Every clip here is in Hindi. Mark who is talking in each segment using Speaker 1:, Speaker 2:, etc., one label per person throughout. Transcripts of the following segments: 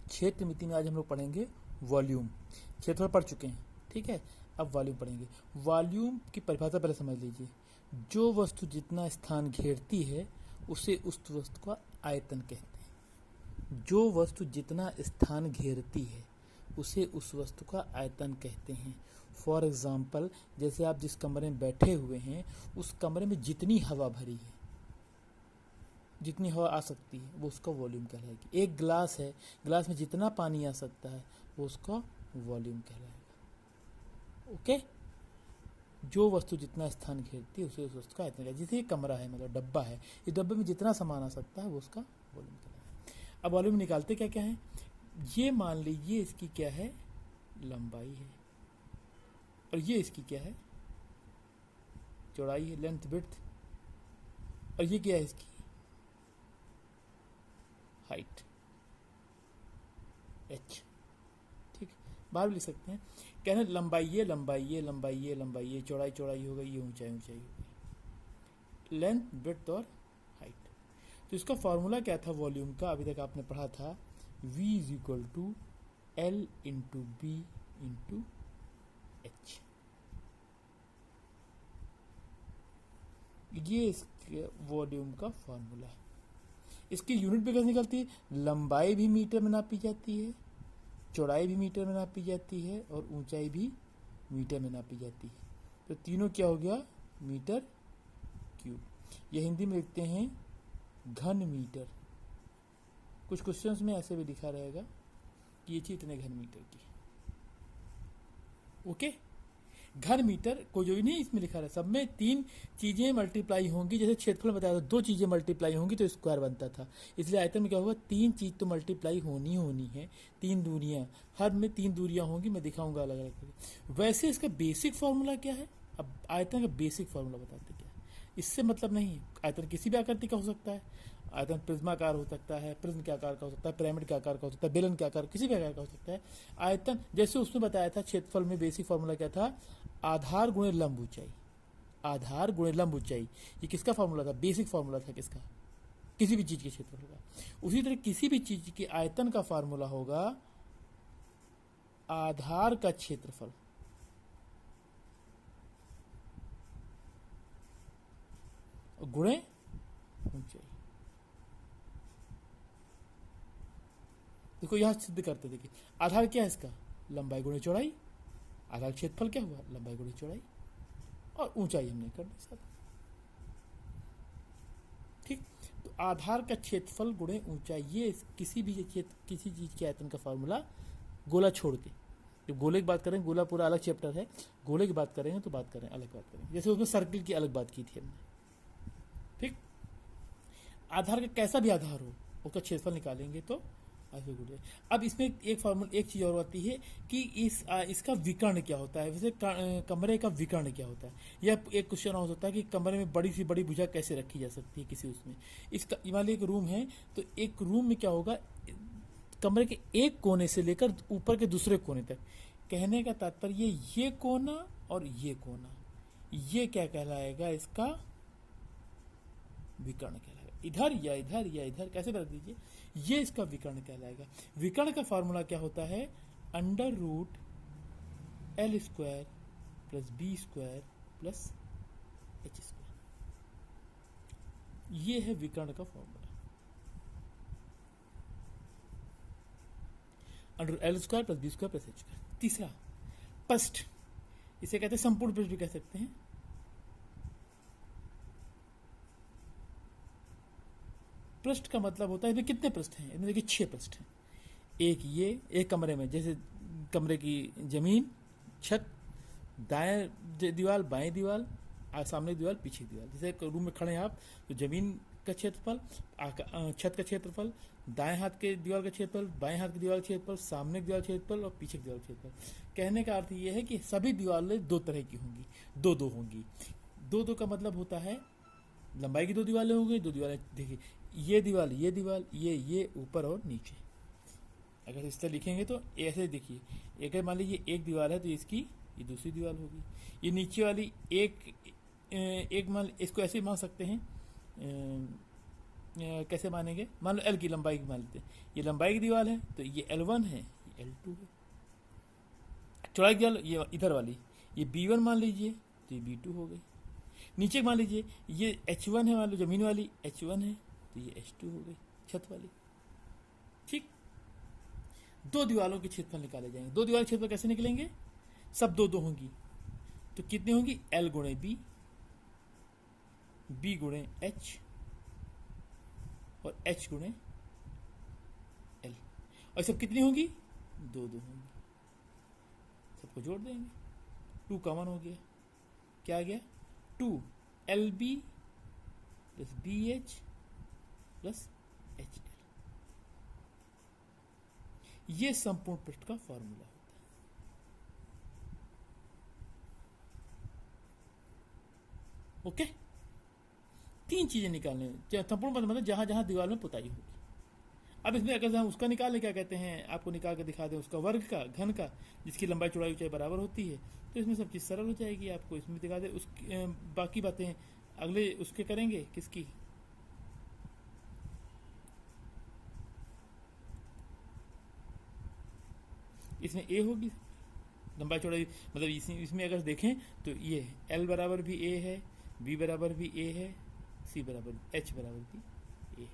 Speaker 1: क्षेत्रमिति में आज हम लोग पढ़ेंगे वॉल्यूम। क्षेत्रफल पढ़ चुके हैं, ठीक है। अब वॉल्यूम पढ़ेंगे। वॉल्यूम की परिभाषा पहले समझ लीजिए। जो वस्तु जितना स्थान घेरती है उसे उस वस्तु का आयतन कहते हैं। जो वस्तु जितना स्थान घेरती है उसे उस वस्तु का आयतन कहते हैं। फॉर एग्जाम्पल, जैसे आप जिस कमरे में बैठे हुए हैं उस कमरे में जितनी हवा भरी है, जितनी हवा आ सकती है वो उसका वॉल्यूम कहलाएगी। एक गिलास है, गिलास में जितना पानी आ सकता है वो उसका वॉल्यूम कहलाएगा। ओके। जो वस्तु जितना स्थान घेरती है उसे उस वस्तु का आयतन कहलाएगा। जैसे ये कमरा है, मतलब डब्बा है, इस डब्बे में जितना सामान आ सकता है वो उसका वॉल्यूम कहलाएगा। अब वॉल्यूम निकालते क्या क्या है, ये मान लीजिए इसकी क्या है, लंबाई है, और ये इसकी क्या है, चौड़ाई है, लेंथ विड्थ, और ये क्या है इसकी हाइट, एच। ठीक, बाहर भी लिख सकते हैं। कहना लंबाई ये, लंबाई ये, लंबाई ये, लंबाई ये, चौड़ाई चौड़ाई हो गई, ये ऊंचाई ऊंचाई हो गई, लेंथ विड्थ और हाइट। तो इसका फॉर्मूला क्या था वॉल्यूम का, अभी तक आपने पढ़ा था, V is equal to L into B into H. ये इसके वॉल्यूम का फॉर्मूला है। इसकी यूनिट भी कैसे निकलती है, लंबाई भी मीटर में नापी जाती है, चौड़ाई भी मीटर में नापी जाती है, और ऊंचाई भी मीटर में नापी जाती है। तो तीनों क्या हो गया, मीटर क्यूब। ये हिंदी में लिखते हैं घन मीटर। कुछ क्वेश्चंस में ऐसे भी लिखा रहेगा कि ये चीज इतने घन मीटर की। ओके। घन मीटर को जो भी नहीं इसमें लिखा है, सब में तीन चीजें मल्टीप्लाई होंगी। जैसे क्षेत्रफल बताया था, दो चीजें मल्टीप्लाई होंगी तो स्क्वायर बनता था, इसलिए आयतन में क्या होगा, तीन चीज तो मल्टीप्लाई होनी है। तीन दूरियां, हर में तीन दूरियां होंगी, मैं दिखाऊंगा अलग अलग। वैसे इसका बेसिक फॉर्मूला क्या है, अब आयतन का बेसिक फॉर्मूला बताते क्या है। इससे मतलब नहीं है, आयतन किसी भी आकृति का हो सकता है। आयतन प्रिज्माकार हो सकता है, प्रिज्म के आकार का हो सकता है, पिरामिड के आकार का हो सकता है, बेलन के आकार, किसी भी आकार का हो सकता है। आयतन जैसे उसमें बताया था, क्षेत्रफल में बेसिक फॉर्मूला क्या था, आधार गुणे लंब ऊंचाई। आधार गुणे लंब ऊंचाई, ये किसका फॉर्मूला था, बेसिक फॉर्मूला था किसका, किसी भी चीज के क्षेत्रफल का। उसी तरह किसी भी चीज के आयतन का फॉर्मूला होगा आधार का क्षेत्रफल गुणे ऊंचाई। देखो यहां सिद्ध करते, देखिए आधार क्या है इसका, लंबाई गुणे चौड़ाई। आधार क्षेत्रफल क्या हुआ, लंबाई गुणे चौड़ाई, और ऊंचाई हमने कर दी साथ। ठीक, तो आधार का क्षेत्रफल गुणे ऊंचाई, ये किसी भी किसी चीज के आयतन का फॉर्मूला, गोला छोड़ के। जब गोले की बात करें, गोला पूरा अलग चैप्टर है, गोले की बात करेंगे तो बात करें अलग बात करेंगे। जैसे उसमें सर्किल की अलग बात की थी हमने। ठीक, आधार का कैसा भी आधार हो उसका क्षेत्रफल निकालेंगे तो अब इसमें एक फॉर्मूला, एक चीज और आती है कि इसका विकर्ण क्या होता है। वैसे कमरे का विकर्ण क्या होता है, यह एक क्वेश्चन हो सकता है कि कमरे में बड़ी सी बड़ी भुजा कैसे रखी जा सकती है किसी उसमें। इसका मान लीजिए एक रूम है, तो एक रूम में क्या होगा, कमरे के एक कोने से लेकर ऊपर के दूसरे कोने तक। कहने का तात्पर्य ये कोना और ये कोना, ये क्या कहलाएगा, इसका विकर्ण कहलाएगा। इधर या इधर या इधर कैसे बता दीजिए, ये इसका विकर्ण कहलाएगा। विकर्ण का फॉर्मूला क्या होता है, under root L square plus B square plus H square. ये है विकर्ण का formula, under L square plus B square plus H square. तीसरा पृष्ठ, इसे कहते हैं संपूर्ण पृष्ठ भी कह सकते हैं। पृष्ठ का मतलब होता है, इसमें कितने पृष्ठ हैं, इसमें देखिए 6 पृष्ठ हैं। एक ये, एक कमरे में, जैसे कमरे की जमीन, छत, दाएं दीवार, बाएं दीवार, सामने दीवार, पीछे दीवार। जैसे एक रूम में खड़े हैं आप, तो जमीन का क्षेत्रफल, छत का क्षेत्रफल, दाएं हाथ के दीवार का क्षेत्रफल, बाएं हाथ की दीवार का क्षेत्रफल, सामने की दीवार का क्षेत्रफल और पीछे की दीवार का क्षेत्रफल। कहने का अर्थ ये है कि सभी दीवारें दो तरह की होंगी, दो दो होंगी। दो दो का मतलब होता है लंबाई की दो दीवारें होंगी, दो दीवारें, देखिए ये दीवार, ये दीवार, ये ऊपर और नीचे। अगर इस तरह लिखेंगे तो ऐसे देखिए, एक मान लीजिए एक दीवार है तो इसकी ये दूसरी दीवार होगी। ये नीचे वाली एक मान, इसको ऐसे मान सकते हैं, कैसे मानेंगे, मान लो एल की लंबाई की मान लेते हैं, ये लंबाई की दीवार है तो ये L1 है, ये L2 है। चौड़ाई की दीवार ये इधर वाली, ये B1 मान लीजिए तो ये B2 हो गई। नीचे मान लीजिए ये H1 है, मान लो जमीन वाली H1 है तो ये H2 हो गई छत वाली। ठीक, दो दीवारों के क्षेत्रफल निकाले जाएंगे। दो दीवारों के क्षेत्रफल कैसे निकलेंगे, सब दो दो होंगी तो कितनी होंगी, L गुणे B, B गुणे H और H गुणे L, और सब कितनी होंगी, दो दो होंगी। सबको जोड़ देंगे, 2 कॉमन हो गया, क्या आ गया, 2LB plus BH plus HL। ये संपूर्ण पृष्ठ का फॉर्मूला होता है। ओके, तीन चीजें निकालने, संपूर्ण पृष्ठ मतलब जहां जहां दीवार में पुताई होगी। अब इसमें अगर हम उसका निकालें, क्या कहते हैं, आपको निकाल के दिखा दें उसका वर्ग का, घन का, जिसकी लंबाई चौड़ाई ऊंचाई बराबर होती है, तो इसमें सब चीज़ सरल हो जाएगी। आपको इसमें दिखा दे, उस बाकी बातें अगले उसके करेंगे, किसकी, इसमें ए होगी लंबाई चौड़ाई, मतलब इसमें अगर देखें तो ये L बराबर भी A है, B बराबर भी A है, C बराबर H बराबर भी A।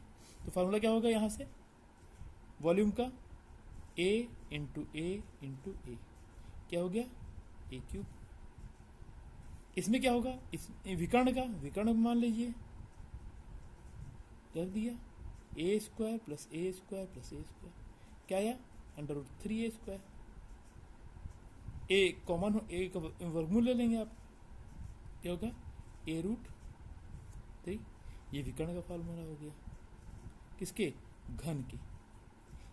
Speaker 1: तो फार्मूला क्या होगा यहाँ से, वॉल्यूम का A इंटू A क्या हो गया, A क्यूब। इसमें क्या होगा, इस विकर्ण का, विकर्ण मान लीजिए रख दिया, A square plus A square plus A square, क्या आया, √3A²। ए कॉमन हो, ए का वर्गमूल ले लेंगे आप, क्या होगा, A√3। ये विकर्ण का फॉर्मूला हो गया, किसके, घन के।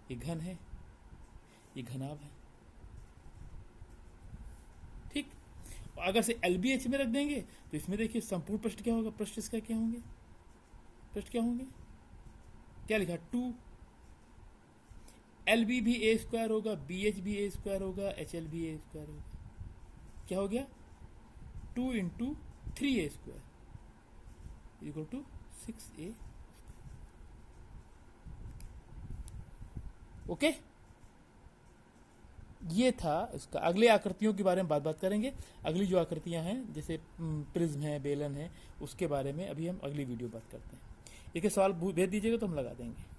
Speaker 1: ये घन है, ये घनाभ है। ठीक, अगर से LBH में रख देंगे तो इसमें देखिए संपूर्ण पृष्ठ क्या होगा, पृष्ठ इसका क्या होंगे, पृष्ठ क्या होंगे, क्या लिखा, 2। LB भी A² होगा, BH भी A² होगा, HL भी A² होगा, क्या हो गया, 2 into 3A² equal to 6A। Okay, ये था इसका। अगले आकृतियों के बारे में बात करेंगे। अगली जो आकृतियां हैं जैसे प्रिज्म है, बेलन है, उसके बारे में अभी हम अगली वीडियो बात करते हैं। एक सवाल भेज दीजिएगा तो हम लगा देंगे।